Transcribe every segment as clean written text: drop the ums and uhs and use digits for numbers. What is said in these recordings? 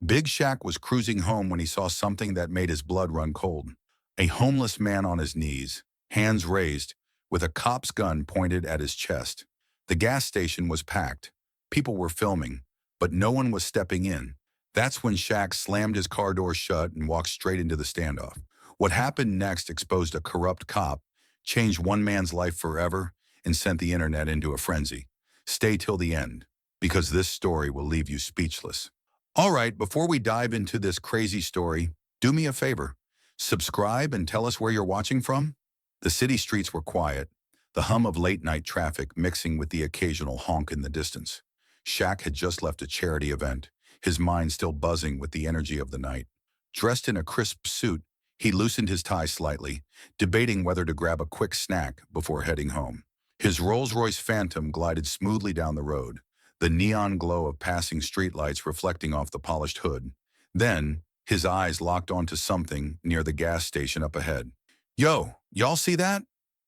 Big Shaq was cruising home when he saw something that made his blood run cold. A homeless man on his knees, hands raised, with a cop's gun pointed at his chest. The gas station was packed. People were filming, but no one was stepping in. That's when Shaq slammed his car door shut and walked straight into the standoff. What happened next exposed a corrupt cop, changed one man's life forever, and sent the internet into a frenzy. Stay till the end, because this story will leave you speechless. All right, before we dive into this crazy story, do me a favor. Subscribe and tell us where you're watching from. The city streets were quiet, the hum of late-night traffic mixing with the occasional honk in the distance. Shaq had just left a charity event, his mind still buzzing with the energy of the night. Dressed in a crisp suit, he loosened his tie slightly, debating whether to grab a quick snack before heading home. His Rolls-Royce Phantom glided smoothly down the road, the neon glow of passing streetlights reflecting off the polished hood. Then, his eyes locked onto something near the gas station up ahead. "Yo, y'all see that?"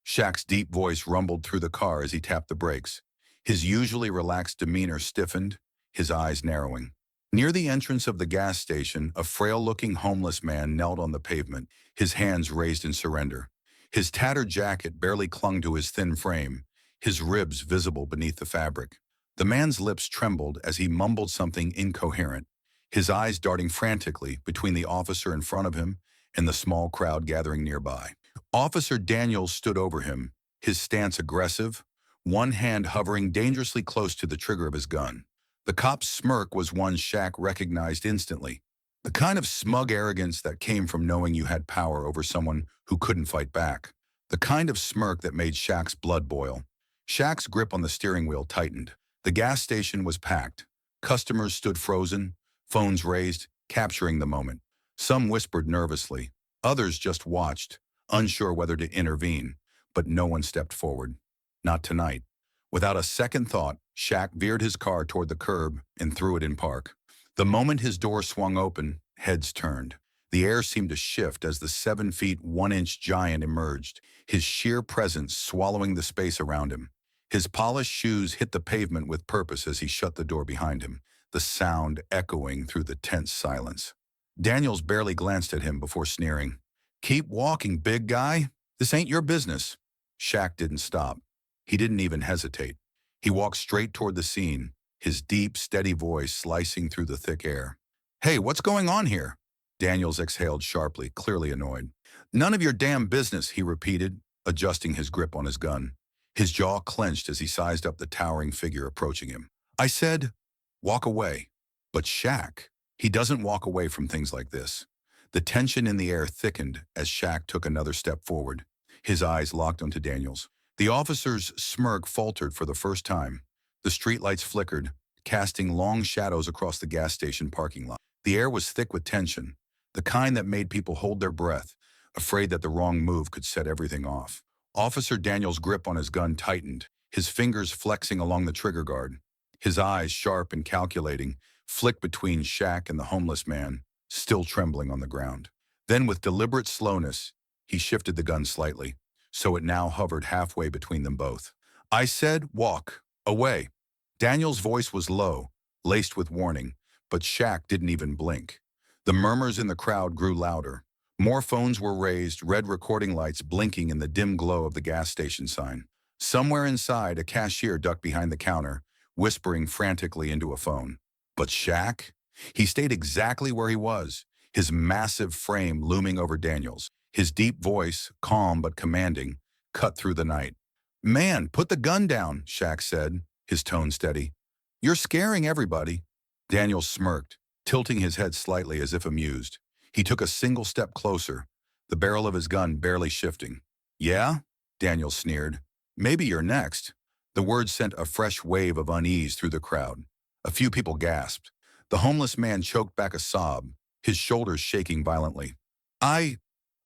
Shaq's deep voice rumbled through the car as he tapped the brakes. His usually relaxed demeanor stiffened, his eyes narrowing. Near the entrance of the gas station, a frail-looking homeless man knelt on the pavement, his hands raised in surrender. His tattered jacket barely clung to his thin frame, his ribs visible beneath the fabric. The man's lips trembled as he mumbled something incoherent, his eyes darting frantically between the officer in front of him and the small crowd gathering nearby. Officer Daniels stood over him, his stance aggressive, one hand hovering dangerously close to the trigger of his gun. The cop's smirk was one Shaq recognized instantly, the kind of smug arrogance that came from knowing you had power over someone who couldn't fight back. The kind of smirk that made Shaq's blood boil. Shaq's grip on the steering wheel tightened. The gas station was packed. Customers stood frozen, phones raised, capturing the moment. Some whispered nervously. Others just watched, unsure whether to intervene, but no one stepped forward. Not tonight. Without a second thought, Shaq veered his car toward the curb and threw it in park. The moment his door swung open, heads turned. The air seemed to shift as the 7 feet 1 inch giant emerged, his sheer presence swallowing the space around him. His polished shoes hit the pavement with purpose as he shut the door behind him, the sound echoing through the tense silence. Daniels barely glanced at him before sneering. "Keep walking, big guy. This ain't your business." Shaq didn't stop. He didn't even hesitate. He walked straight toward the scene, his deep, steady voice slicing through the thick air. "Hey, what's going on here?" Daniels exhaled sharply, clearly annoyed. "None of your damn business," he repeated, adjusting his grip on his gun. His jaw clenched as he sized up the towering figure approaching him. "I said, walk away." But Shaq, he doesn't walk away from things like this. The tension in the air thickened as Shaq took another step forward, his eyes locked onto Daniels. The officer's smirk faltered for the first time. The streetlights flickered, casting long shadows across the gas station parking lot. The air was thick with tension, the kind that made people hold their breath, afraid that the wrong move could set everything off. Officer Daniels' grip on his gun tightened, his fingers flexing along the trigger guard. His eyes, sharp and calculating, flicked between Shaq and the homeless man, still trembling on the ground. Then, with deliberate slowness, he shifted the gun slightly, so it now hovered halfway between them both. "I said, walk away." Daniels' voice was low, laced with warning, but Shaq didn't even blink. The murmurs in the crowd grew louder. More phones were raised, red recording lights blinking in the dim glow of the gas station sign. Somewhere inside, a cashier ducked behind the counter, whispering frantically into a phone. But Shaq? He stayed exactly where he was, his massive frame looming over Daniels. His deep voice, calm but commanding, cut through the night. "Man, put the gun down," Shaq said, his tone steady. "You're scaring everybody." Daniels smirked, tilting his head slightly as if amused. He took a single step closer, the barrel of his gun barely shifting. "Yeah?" Daniels sneered. "Maybe you're next." The words sent a fresh wave of unease through the crowd. A few people gasped. The homeless man choked back a sob, his shoulders shaking violently. I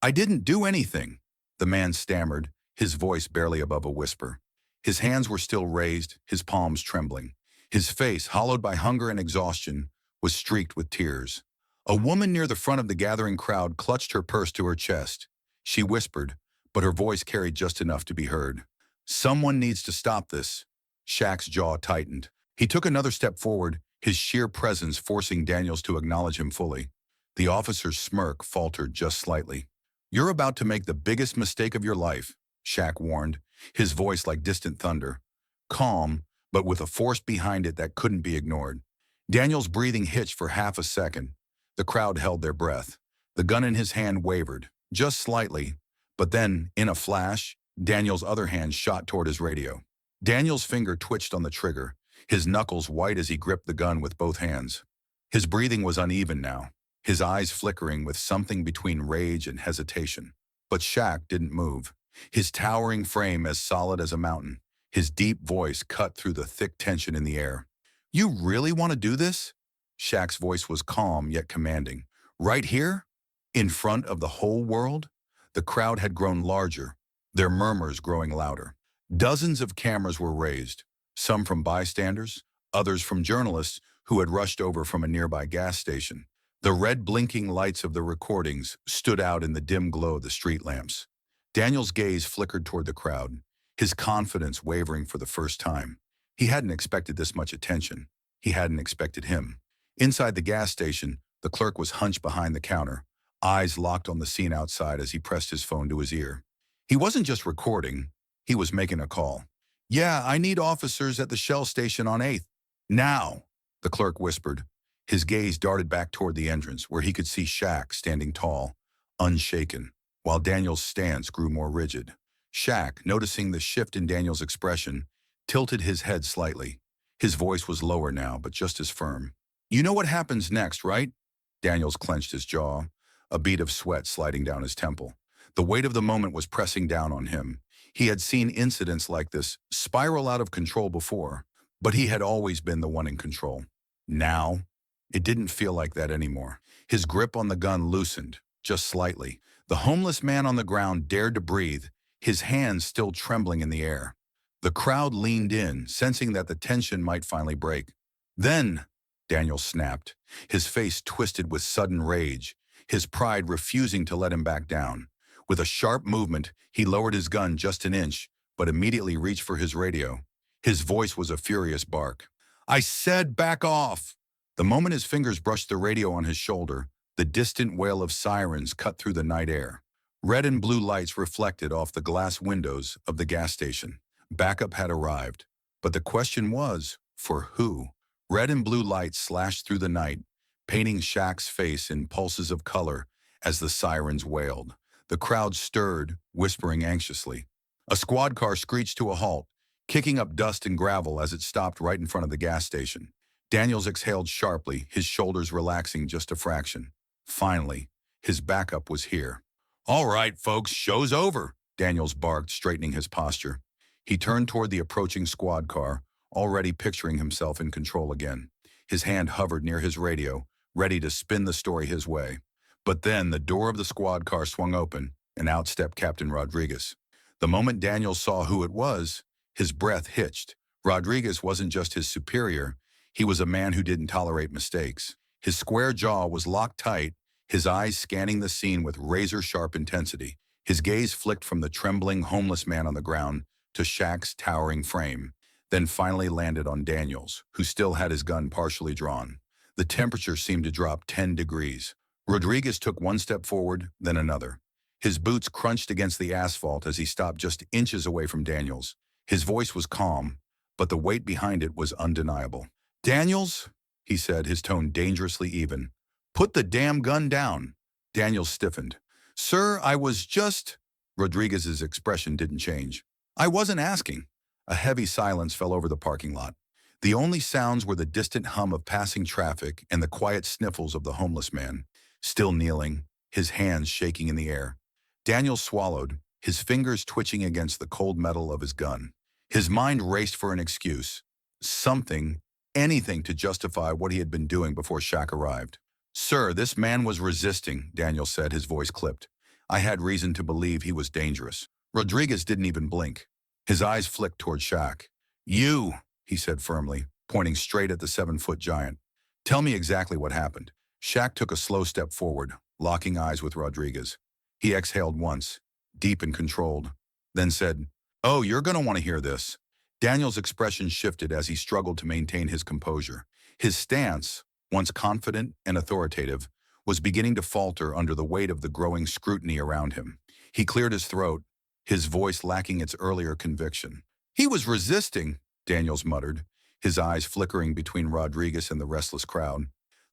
didn't do anything," the man stammered, his voice barely above a whisper. His hands were still raised, his palms trembling. His face, hollowed by hunger and exhaustion, was streaked with tears. A woman near the front of the gathering crowd clutched her purse to her chest. She whispered, but her voice carried just enough to be heard. "Someone needs to stop this." Shaq's jaw tightened. He took another step forward, his sheer presence forcing Daniels to acknowledge him fully. The officer's smirk faltered just slightly. "You're about to make the biggest mistake of your life," Shaq warned, his voice like distant thunder. Calm, but with a force behind it that couldn't be ignored. Daniel's breathing hitched for half a second. The crowd held their breath. The gun in his hand wavered, just slightly, but then, in a flash, Daniel's other hand shot toward his radio. Daniel's finger twitched on the trigger, his knuckles white as he gripped the gun with both hands. His breathing was uneven now, his eyes flickering with something between rage and hesitation. But Shaq didn't move, his towering frame as solid as a mountain. His deep voice cut through the thick tension in the air. "You really want to do this?" Shaq's voice was calm yet commanding. "Right here? In front of the whole world?" The crowd had grown larger, their murmurs growing louder. Dozens of cameras were raised, some from bystanders, others from journalists who had rushed over from a nearby gas station. The red blinking lights of the recordings stood out in the dim glow of the street lamps. Daniel's gaze flickered toward the crowd, his confidence wavering for the first time. He hadn't expected this much attention. He hadn't expected him. Inside the gas station, the clerk was hunched behind the counter, eyes locked on the scene outside as he pressed his phone to his ear. He wasn't just recording, he was making a call. "Yeah, I need officers at the Shell station on 8th. Now," the clerk whispered. His gaze darted back toward the entrance, where he could see Shaq standing tall, unshaken, while Daniel's stance grew more rigid. Shaq, noticing the shift in Daniel's expression, tilted his head slightly. His voice was lower now, but just as firm. "You know what happens next, right?" Daniels clenched his jaw, a bead of sweat sliding down his temple. The weight of the moment was pressing down on him. He had seen incidents like this spiral out of control before, but he had always been the one in control. Now, it didn't feel like that anymore. His grip on the gun loosened, just slightly. The homeless man on the ground dared to breathe, his hands still trembling in the air. The crowd leaned in, sensing that the tension might finally break. "Then," Daniel snapped, his face twisted with sudden rage, his pride refusing to let him back down. With a sharp movement, he lowered his gun just an inch, but immediately reached for his radio. His voice was a furious bark. "I said back off!" The moment his fingers brushed the radio on his shoulder, the distant wail of sirens cut through the night air. Red and blue lights reflected off the glass windows of the gas station. Backup had arrived, but the question was, for who? Red and blue lights slashed through the night, painting Shaq's face in pulses of color as the sirens wailed. The crowd stirred, whispering anxiously. A squad car screeched to a halt, kicking up dust and gravel as it stopped right in front of the gas station. Daniels exhaled sharply, his shoulders relaxing just a fraction. Finally, his backup was here. "All right, folks, show's over," Daniels barked, straightening his posture. He turned toward the approaching squad car, already picturing himself in control again. His hand hovered near his radio, ready to spin the story his way. But then the door of the squad car swung open, and out stepped Captain Rodriguez. The moment Daniels saw who it was, his breath hitched. Rodriguez wasn't just his superior, he was a man who didn't tolerate mistakes. His square jaw was locked tight, his eyes scanning the scene with razor-sharp intensity. His gaze flicked from the trembling, homeless man on the ground to Shaq's towering frame, then finally landed on Daniels, who still had his gun partially drawn. The temperature seemed to drop 10 degrees. Rodriguez took one step forward, then another. His boots crunched against the asphalt as he stopped just inches away from Daniels. His voice was calm, but the weight behind it was undeniable. "Daniels," he said, his tone dangerously even, "put the damn gun down." Daniels stiffened. "Sir, I was just—" Rodriguez's expression didn't change. "I wasn't asking." A heavy silence fell over the parking lot. The only sounds were the distant hum of passing traffic and the quiet sniffles of the homeless man, still kneeling, his hands shaking in the air. Daniel swallowed, his fingers twitching against the cold metal of his gun. His mind raced for an excuse. Something, anything to justify what he had been doing before Shaq arrived. "Sir, this man was resisting," Daniel said, his voice clipped. "I had reason to believe he was dangerous." Rodriguez didn't even blink. His eyes flicked toward Shaq. "You," he said firmly, pointing straight at the 7-foot giant. "Tell me exactly what happened." Shaq took a slow step forward, locking eyes with Rodriguez. He exhaled once, deep and controlled, then said, "Oh, you're going to want to hear this." Daniel's expression shifted as he struggled to maintain his composure. His stance, once confident and authoritative, was beginning to falter under the weight of the growing scrutiny around him. He cleared his throat, his voice lacking its earlier conviction. "He was resisting," Daniels muttered, his eyes flickering between Rodriguez and the restless crowd.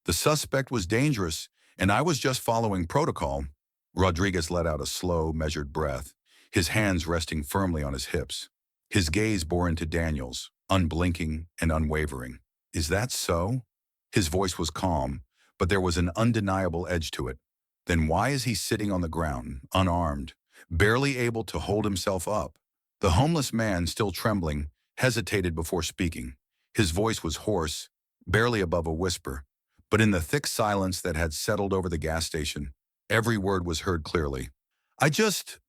"The suspect was dangerous, and I was just following protocol." Rodriguez let out a slow, measured breath, his hands resting firmly on his hips. His gaze bore into Daniels, unblinking and unwavering. "Is that so?" His voice was calm, but there was an undeniable edge to it. "Then why is he sitting on the ground, unarmed, barely able to hold himself up?" The homeless man, still trembling, hesitated before speaking. His voice was hoarse, barely above a whisper, but in the thick silence that had settled over the gas station, every word was heard clearly. I just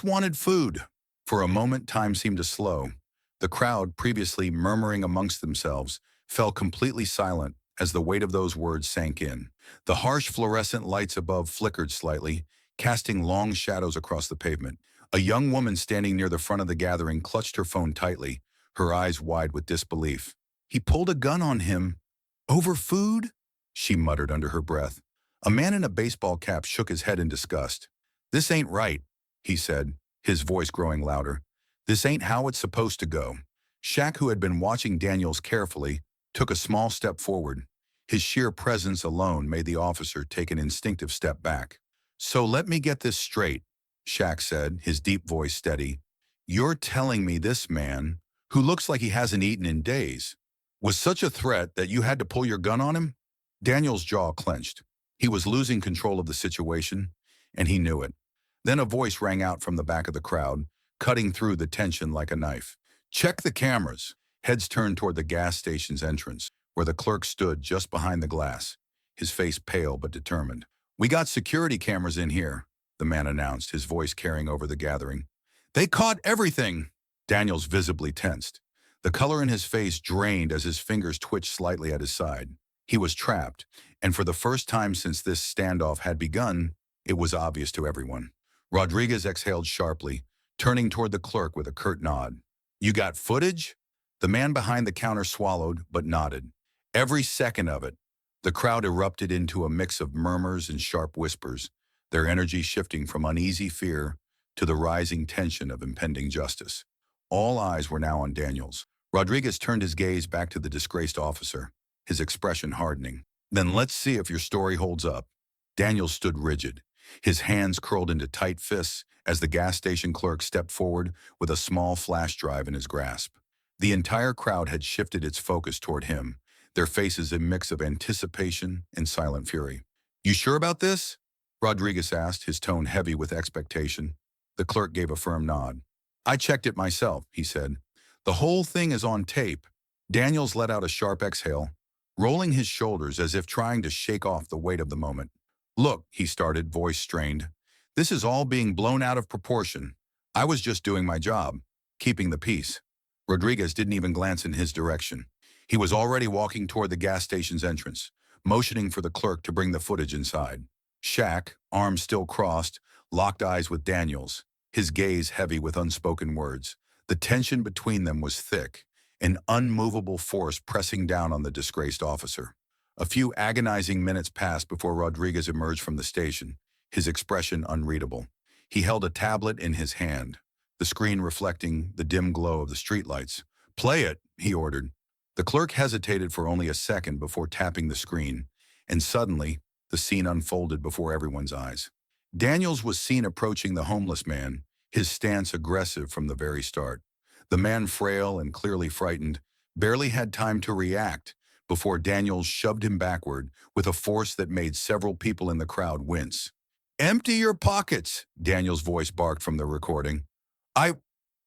wanted food." For a moment, time seemed to slow. The crowd, previously murmuring amongst themselves, fell completely silent as the weight of those words sank in. The harsh fluorescent lights above flickered slightly, casting long shadows across the pavement. A young woman standing near the front of the gathering clutched her phone tightly, her eyes wide with disbelief. "He pulled a gun on him. Over food?" she muttered under her breath. A man in a baseball cap shook his head in disgust. "This ain't right," he said, his voice growing louder. "This ain't how it's supposed to go." Shaq, who had been watching Daniels carefully, took a small step forward. His sheer presence alone made the officer take an instinctive step back. "So let me get this straight," Shaq said, his deep voice steady. "You're telling me this man, who looks like he hasn't eaten in days, was such a threat that you had to pull your gun on him?" Daniel's jaw clenched. He was losing control of the situation, and he knew it. Then a voice rang out from the back of the crowd, cutting through the tension like a knife. "Check the cameras." Heads turned toward the gas station's entrance, where the clerk stood just behind the glass, his face pale but determined. "We got security cameras in here," the man announced, his voice carrying over the gathering. "They caught everything." Daniels visibly tensed. The color in his face drained as his fingers twitched slightly at his side. He was trapped, and for the first time since this standoff had begun, it was obvious to everyone. Rodriguez exhaled sharply, turning toward the clerk with a curt nod. "You got footage?" The man behind the counter swallowed, but nodded. "Every second of it." The crowd erupted into a mix of murmurs and sharp whispers, their energy shifting from uneasy fear to the rising tension of impending justice. All eyes were now on Daniels. Rodriguez turned his gaze back to the disgraced officer, his expression hardening. "Then let's see if your story holds up." Daniels stood rigid, his hands curled into tight fists as the gas station clerk stepped forward with a small flash drive in his grasp. The entire crowd had shifted its focus toward him, their faces a mix of anticipation and silent fury. "You sure about this?" Rodriguez asked, his tone heavy with expectation. The clerk gave a firm nod. "I checked it myself," he said. "The whole thing is on tape." Daniels let out a sharp exhale, rolling his shoulders as if trying to shake off the weight of the moment. "Look," he started, voice strained, "this is all being blown out of proportion. I was just doing my job, keeping the peace." Rodriguez didn't even glance in his direction. He was already walking toward the gas station's entrance, motioning for the clerk to bring the footage inside. Shaq, arms still crossed, locked eyes with Daniels, his gaze heavy with unspoken words. The tension between them was thick, an unmovable force pressing down on the disgraced officer. A few agonizing minutes passed before Rodriguez emerged from the station, his expression unreadable. He held a tablet in his hand, the screen reflecting the dim glow of the streetlights. "Play it," he ordered. The clerk hesitated for only a second before tapping the screen, and suddenly, the scene unfolded before everyone's eyes. Daniels was seen approaching the homeless man, his stance aggressive from the very start. The man, frail and clearly frightened, barely had time to react before Daniels shoved him backward with a force that made several people in the crowd wince. "Empty your pockets," Daniels' voice barked from the recording. I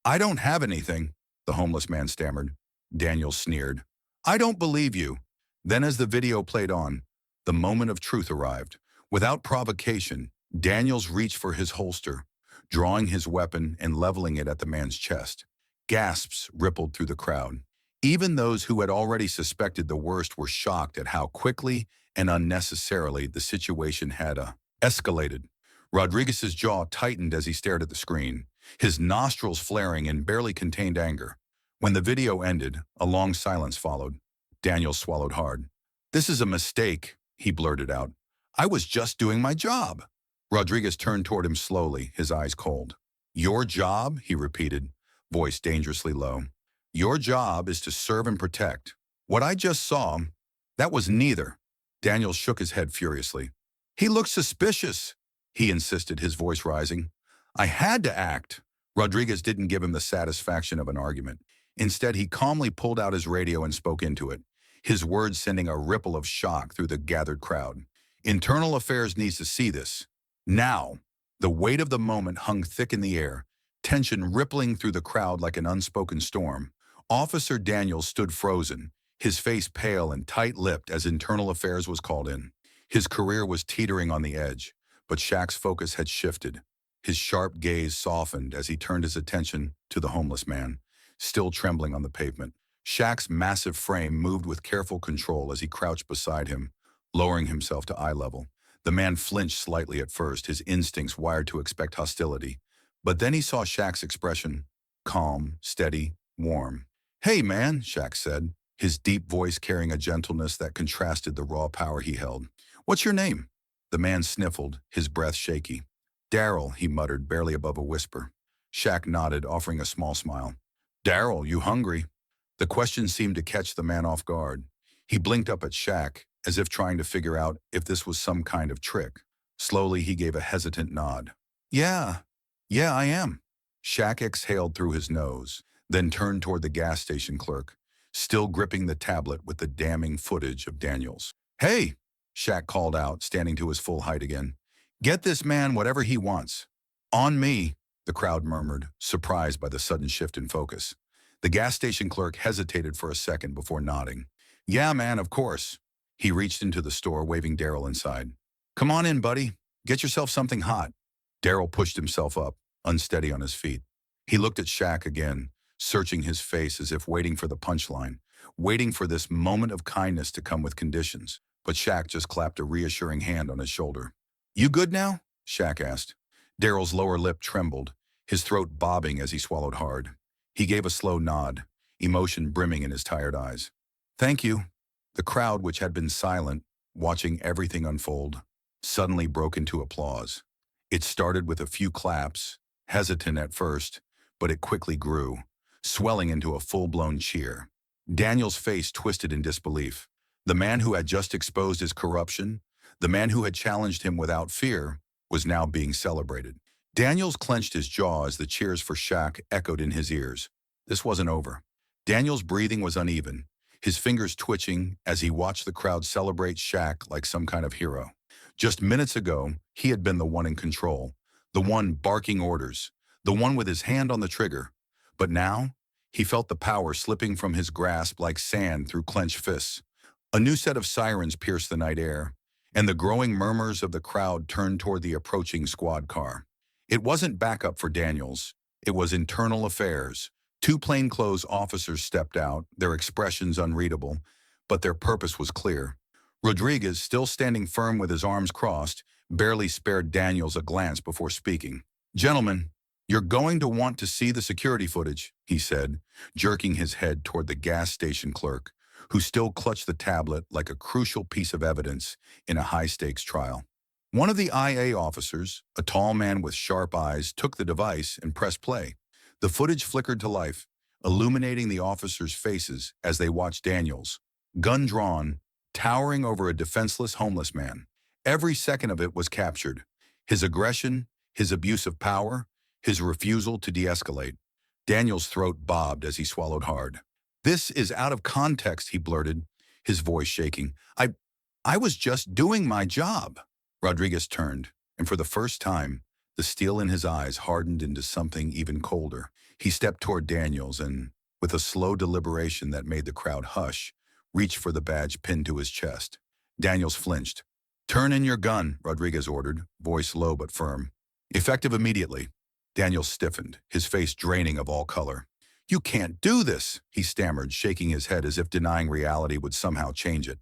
I don't have anything," the homeless man stammered. Daniels sneered. "I don't believe you." Then as the video played on, the moment of truth arrived. Without provocation, Daniels reached for his holster, drawing his weapon and leveling it at the man's chest. Gasps rippled through the crowd. Even those who had already suspected the worst were shocked at how quickly and unnecessarily the situation had escalated. Rodriguez's jaw tightened as he stared at the screen, his nostrils flaring in barely contained anger. When the video ended, a long silence followed. Daniels swallowed hard. This is a mistake, he blurted out. I was just doing my job. Rodriguez turned toward him slowly, his eyes cold. Your job, he repeated, voice dangerously low. Your job is to serve and protect. What I just saw, that was neither. Daniels shook his head furiously. He looked suspicious, he insisted, his voice rising. I had to act. Rodriguez didn't give him the satisfaction of an argument. Instead, he calmly pulled out his radio and spoke into it, his words sending a ripple of shock through the gathered crowd. Internal Affairs needs to see this. Now. The weight of the moment hung thick in the air, tension rippling through the crowd like an unspoken storm. Officer Daniels stood frozen, his face pale and tight-lipped as Internal Affairs was called in. His career was teetering on the edge, but Shaq's focus had shifted. His sharp gaze softened as he turned his attention to the homeless man, still trembling on the pavement. Shaq's massive frame moved with careful control as he crouched beside him, lowering himself to eye level. The man flinched slightly at first, his instincts wired to expect hostility. But then he saw Shaq's expression, calm, steady, warm. Hey, man, Shaq said, his deep voice carrying a gentleness that contrasted the raw power he held. What's your name? The man sniffled, his breath shaky. Daryl, he muttered, barely above a whisper. Shaq nodded, offering a small smile. Daryl, you hungry? The question seemed to catch the man off guard. He blinked up at Shaq, as if trying to figure out if this was some kind of trick. Slowly, he gave a hesitant nod. Yeah, I am. Shaq exhaled through his nose, then turned toward the gas station clerk, still gripping the tablet with the damning footage of Daniels. Hey, Shaq called out, standing to his full height again. Get this man whatever he wants. On me, the crowd murmured, surprised by the sudden shift in focus. The gas station clerk hesitated for a second before nodding. Yeah, man, of course. He reached into the store, waving Daryl inside. Come on in, buddy. Get yourself something hot. Daryl pushed himself up, unsteady on his feet. He looked at Shaq again, searching his face as if waiting for the punchline, waiting for this moment of kindness to come with conditions. But Shaq just clapped a reassuring hand on his shoulder. You good now? Shaq asked. Daryl's lower lip trembled, his throat bobbing as he swallowed hard. He gave a slow nod, emotion brimming in his tired eyes. Thank you. The crowd, which had been silent, watching everything unfold, suddenly broke into applause. It started with a few claps, hesitant at first, but it quickly grew, swelling into a full-blown cheer. Daniel's face twisted in disbelief. The man who had just exposed his corruption, the man who had challenged him without fear, was now being celebrated. Daniels clenched his jaw as the cheers for Shaq echoed in his ears. This wasn't over. Daniel's breathing was uneven, his fingers twitching as he watched the crowd celebrate Shaq like some kind of hero. Just minutes ago, he had been the one in control, the one barking orders, the one with his hand on the trigger. But now, he felt the power slipping from his grasp like sand through clenched fists. A new set of sirens pierced the night air, and the growing murmurs of the crowd turned toward the approaching squad car. It wasn't backup for Daniels. It was Internal Affairs. Two plainclothes officers stepped out, their expressions unreadable, but their purpose was clear. Rodriguez, still standing firm with his arms crossed, barely spared Daniels a glance before speaking. Gentlemen, you're going to want to see the security footage, he said, jerking his head toward the gas station clerk, who still clutched the tablet like a crucial piece of evidence in a high-stakes trial. One of the IA officers, a tall man with sharp eyes, took the device and pressed play. The footage flickered to life, illuminating the officers' faces as they watched Daniels, gun drawn, towering over a defenseless homeless man. Every second of it was captured. His aggression, his abuse of power, his refusal to de-escalate. Daniels' throat bobbed as he swallowed hard. This is out of context, he blurted, his voice shaking. I was just doing my job. Rodriguez turned, and for the first time, the steel in his eyes hardened into something even colder. He stepped toward Daniels and, with a slow deliberation that made the crowd hush, reached for the badge pinned to his chest. Daniels flinched. Turn in your gun, Rodriguez ordered, voice low but firm. Effective immediately. Daniels stiffened, his face draining of all color. You can't do this, he stammered, shaking his head as if denying reality would somehow change it.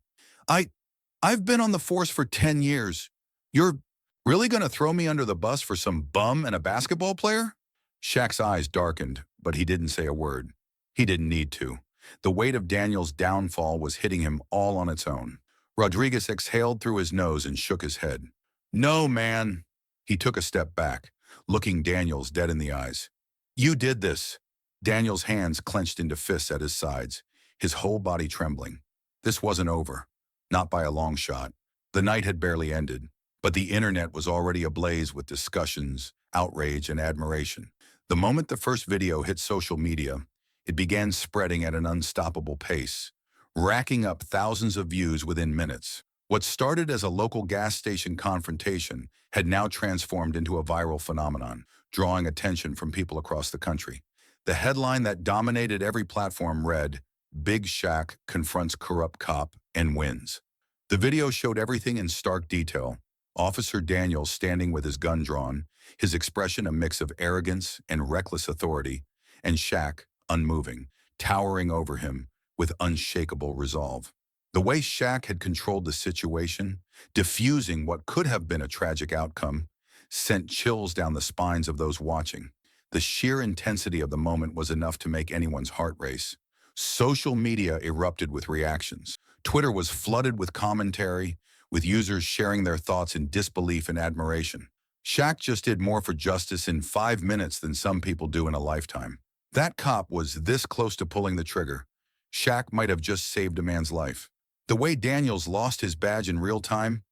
I've been on the force for 10 years. You're really going to throw me under the bus for some bum and a basketball player? Shaq's eyes darkened, but he didn't say a word. He didn't need to. The weight of Daniel's downfall was hitting him all on its own. Rodriguez exhaled through his nose and shook his head. No, man. He took a step back, looking Daniels dead in the eyes. You did this. Daniel's hands clenched into fists at his sides, his whole body trembling. This wasn't over. Not by a long shot. The night had barely ended, but the internet was already ablaze with discussions, outrage, and admiration. The moment the first video hit social media, it began spreading at an unstoppable pace, racking up thousands of views within minutes. What started as a local gas station confrontation had now transformed into a viral phenomenon, drawing attention from people across the country. The headline that dominated every platform read, "Big Shaq confronts corrupt cop and wins." The video showed everything in stark detail. Officer Daniels standing with his gun drawn, his expression a mix of arrogance and reckless authority, and Shaq, unmoving, towering over him with unshakable resolve. The way Shaq had controlled the situation, diffusing what could have been a tragic outcome, sent chills down the spines of those watching. The sheer intensity of the moment was enough to make anyone's heart race. Social media erupted with reactions. Twitter was flooded with commentary, with users sharing their thoughts in disbelief and admiration. Shaq just did more for justice in 5 minutes than some people do in a lifetime. That cop was this close to pulling the trigger. Shaq might have just saved a man's life. The way Daniels lost his badge in real time?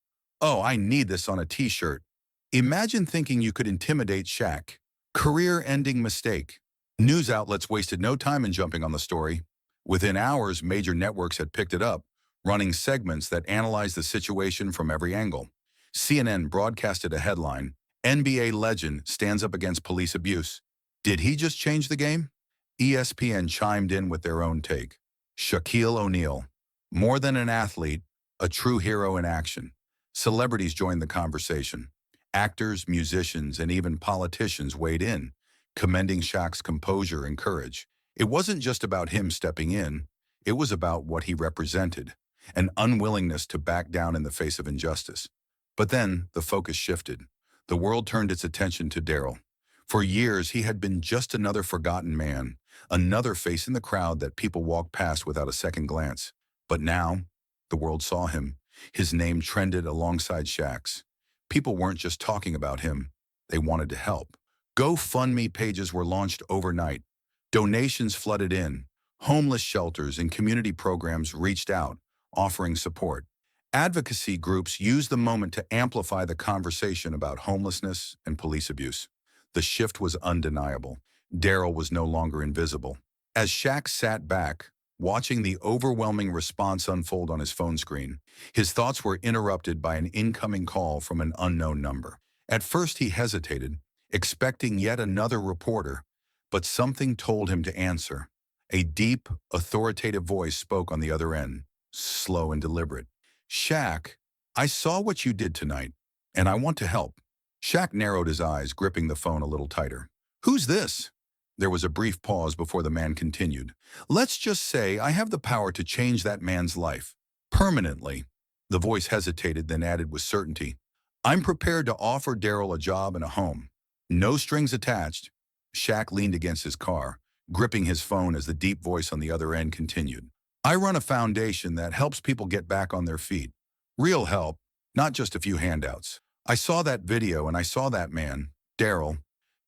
Oh, I need this on a t-shirt. Imagine thinking you could intimidate Shaq. Career-ending mistake. News outlets wasted no time in jumping on the story. Within hours, major networks had picked it up, running segments that analyzed the situation from every angle. CNN broadcasted a headline, "NBA legend stands up against police abuse." Did he just change the game? ESPN chimed in with their own take. Shaquille O'Neal, more than an athlete, a true hero in action. Celebrities joined the conversation. Actors, musicians, and even politicians weighed in, commending Shaq's composure and courage. It wasn't just about him stepping in, it was about what he represented, an unwillingness to back down in the face of injustice. But then the focus shifted. The world turned its attention to Daryl. For years, he had been just another forgotten man, another face in the crowd that people walked past without a second glance. But now, the world saw him. His name trended alongside Shaq's. People weren't just talking about him, they wanted to help. GoFundMe pages were launched overnight. Donations flooded in. Homeless shelters and community programs reached out, offering support. Advocacy groups used the moment to amplify the conversation about homelessness and police abuse. The shift was undeniable. Daryl was no longer invisible. As Shaq sat back, watching the overwhelming response unfold on his phone screen, his thoughts were interrupted by an incoming call from an unknown number. At first he hesitated, expecting yet another reporter, but something told him to answer. A deep, authoritative voice spoke on the other end, slow and deliberate. "Shaq, I saw what you did tonight, and I want to help." Shaq narrowed his eyes, gripping the phone a little tighter. "Who's this?" There was a brief pause before the man continued. "Let's just say I have the power to change that man's life. Permanently." The voice hesitated, then added with certainty, "I'm prepared to offer Daryl a job and a home. No strings attached." Shaq leaned against his car, gripping his phone as the deep voice on the other end continued. "I run a foundation that helps people get back on their feet. Real help, not just a few handouts. I saw that video and I saw that man, Daryl.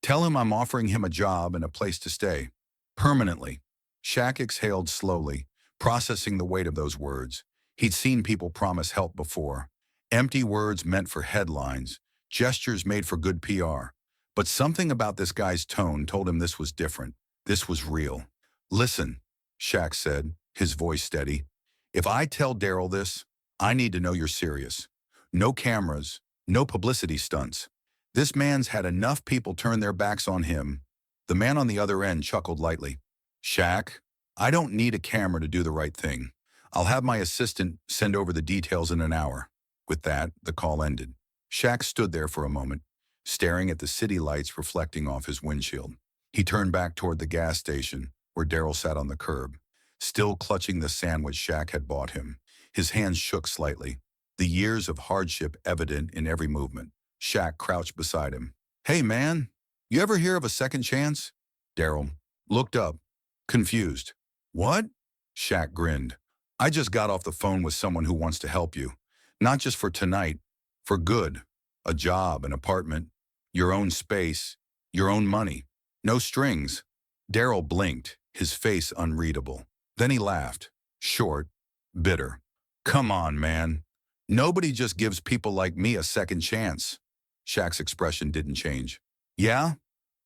Tell him I'm offering him a job and a place to stay. Permanently." Shaq exhaled slowly, processing the weight of those words. He'd seen people promise help before. Empty words meant for headlines, gestures made for good PR. But something about this guy's tone told him this was different. This was real. "Listen," Shaq said, his voice steady. "If I tell Daryl this, I need to know you're serious. No cameras, no publicity stunts. This man's had enough people turn their backs on him." The man on the other end chuckled lightly. "Shaq, I don't need a camera to do the right thing. I'll have my assistant send over the details in an hour." With that, the call ended. Shaq stood there for a moment, staring at the city lights reflecting off his windshield. He turned back toward the gas station, where Daryl sat on the curb, still clutching the sandwich Shaq had bought him. His hands shook slightly, the years of hardship evident in every movement. Shaq crouched beside him. "Hey, man, you ever hear of a second chance?" Daryl looked up, confused. "What?" Shaq grinned. I just got off the phone with someone who wants to help you. Not just for tonight, for good. A job, an apartment, your own space, your own money. No strings. Daryl blinked, his face unreadable. Then he laughed, short, bitter. Come on, man. Nobody just gives people like me a second chance. Shaq's expression didn't change. Yeah?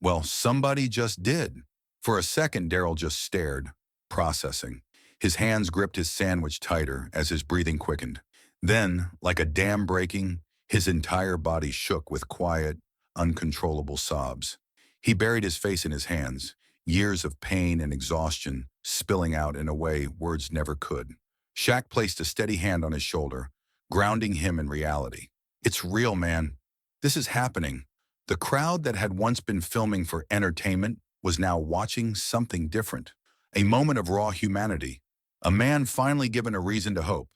Well, somebody just did. For a second, Daryl just stared, processing. His hands gripped his sandwich tighter as his breathing quickened. Then, like a dam breaking, his entire body shook with quiet, uncontrollable sobs. He buried his face in his hands, years of pain and exhaustion spilling out in a way words never could. Shaq placed a steady hand on his shoulder, grounding him in reality. It's real, man. This is happening. The crowd that had once been filming for entertainment was now watching something different. A moment of raw humanity. A man finally given a reason to hope.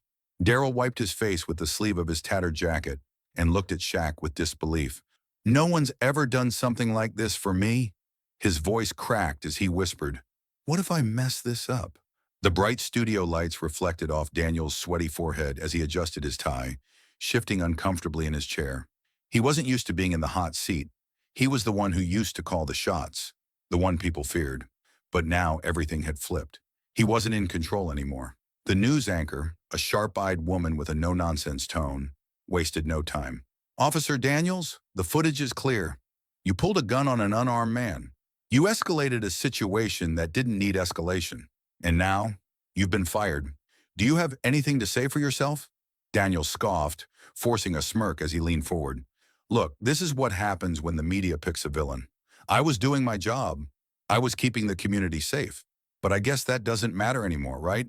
Daryl wiped his face with the sleeve of his tattered jacket and looked at Shaq with disbelief. No one's ever done something like this for me. His voice cracked as he whispered, what if I mess this up? The bright studio lights reflected off Daniel's sweaty forehead as he adjusted his tie, shifting uncomfortably in his chair. He wasn't used to being in the hot seat. He was the one who used to call the shots, the one people feared. But now everything had flipped. He wasn't in control anymore. The news anchor, a sharp-eyed woman with a no-nonsense tone, wasted no time. Officer Daniels, the footage is clear. You pulled a gun on an unarmed man. You escalated a situation that didn't need escalation. And now, you've been fired. Do you have anything to say for yourself? Daniel scoffed, forcing a smirk as he leaned forward. Look, this is what happens when the media picks a villain. I was doing my job. I was keeping the community safe. But I guess that doesn't matter anymore, right?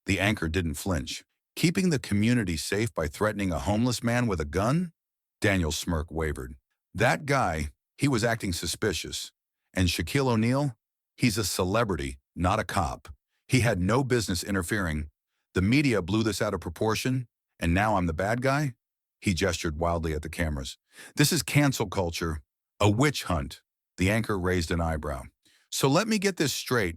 The anchor didn't flinch. Keeping the community safe by threatening a homeless man with a gun? Daniel's smirk wavered. That guy, he was acting suspicious. And Shaquille O'Neal? He's a celebrity, not a cop. He had no business interfering. The media blew this out of proportion, and now I'm the bad guy? He gestured wildly at the cameras. This is cancel culture, a witch hunt. The anchor raised an eyebrow. So let me get this straight.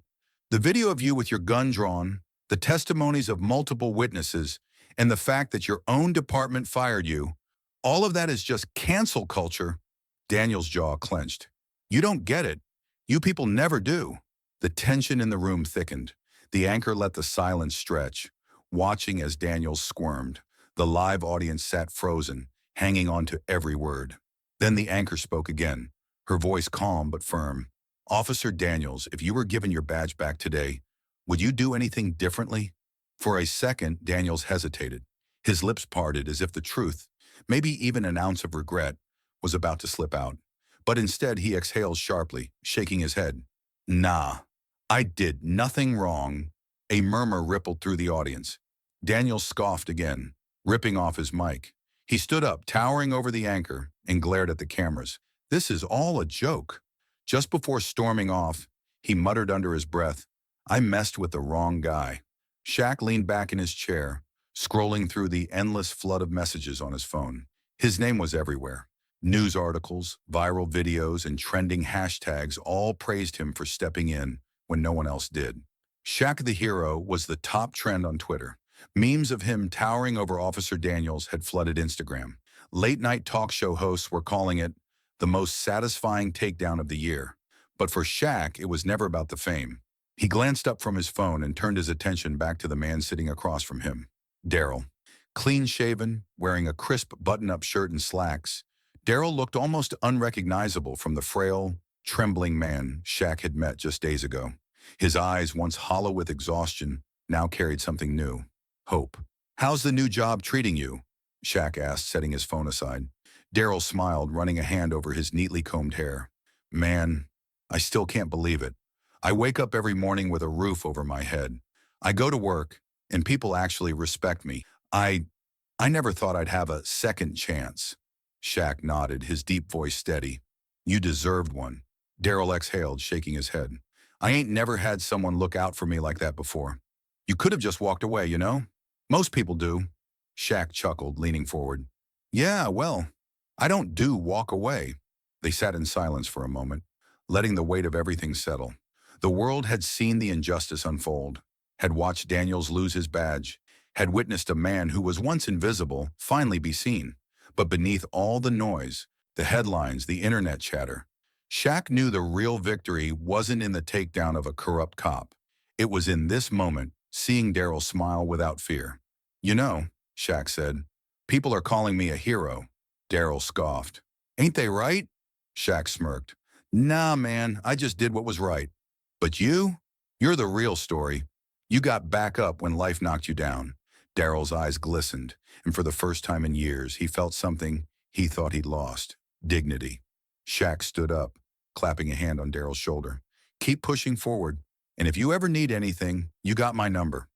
The video of you with your gun drawn, the testimonies of multiple witnesses, and the fact that your own department fired you, all of that is just cancel culture. Daniel's jaw clenched. You don't get it. You people never do. The tension in the room thickened. The anchor let the silence stretch, watching as Daniel squirmed. The live audience sat frozen, hanging on to every word. Then the anchor spoke again, her voice calm but firm. Officer Daniels, if you were given your badge back today, would you do anything differently? For a second, Daniels hesitated. His lips parted as if the truth, maybe even an ounce of regret, was about to slip out. But instead, he exhaled sharply, shaking his head. Nah, I did nothing wrong. A murmur rippled through the audience. Daniel scoffed again, ripping off his mic. He stood up, towering over the anchor, and glared at the cameras. This is all a joke. Just before storming off, he muttered under his breath, I messed with the wrong guy. Shaq leaned back in his chair, scrolling through the endless flood of messages on his phone. His name was everywhere. News articles, viral videos, and trending hashtags all praised him for stepping in when no one else did. Shaq the Hero was the top trend on Twitter. Memes of him towering over Officer Daniels had flooded Instagram. Late-night talk show hosts were calling it the most satisfying takedown of the year. But for Shaq, it was never about the fame. He glanced up from his phone and turned his attention back to the man sitting across from him, Daryl. Clean-shaven, wearing a crisp button-up shirt and slacks, Daryl looked almost unrecognizable from the frail, trembling man Shaq had met just days ago. His eyes, once hollow with exhaustion, now carried something new. Hope. How's the new job treating you? Shaq asked, setting his phone aside. Daryl smiled, running a hand over his neatly combed hair. Man, I still can't believe it. I wake up every morning with a roof over my head. I go to work, and people actually respect me. I never thought I'd have a second chance. Shaq nodded, his deep voice steady. You deserved one. Daryl exhaled, shaking his head. I ain't never had someone look out for me like that before. You could have just walked away, you know? Most people do. Shaq chuckled, leaning forward. Yeah, well, I don't do walk away. They sat in silence for a moment, letting the weight of everything settle. The world had seen the injustice unfold. had watched Daniels lose his badge, had witnessed a man who was once invisible finally be seen. But beneath all the noise, the headlines, the internet chatter, Shaq knew the real victory wasn't in the takedown of a corrupt cop. It was in this moment, seeing Daryl smile without fear. You know, Shaq said, people are calling me a hero. Daryl scoffed. Ain't they right? Shaq smirked. Nah, man, I just did what was right. But you? You're the real story. You got back up when life knocked you down. Daryl's eyes glistened, and for the first time in years, he felt something he thought he'd lost. Dignity. Shaq stood up, clapping a hand on Daryl's shoulder. Keep pushing forward, and if you ever need anything, you got my number.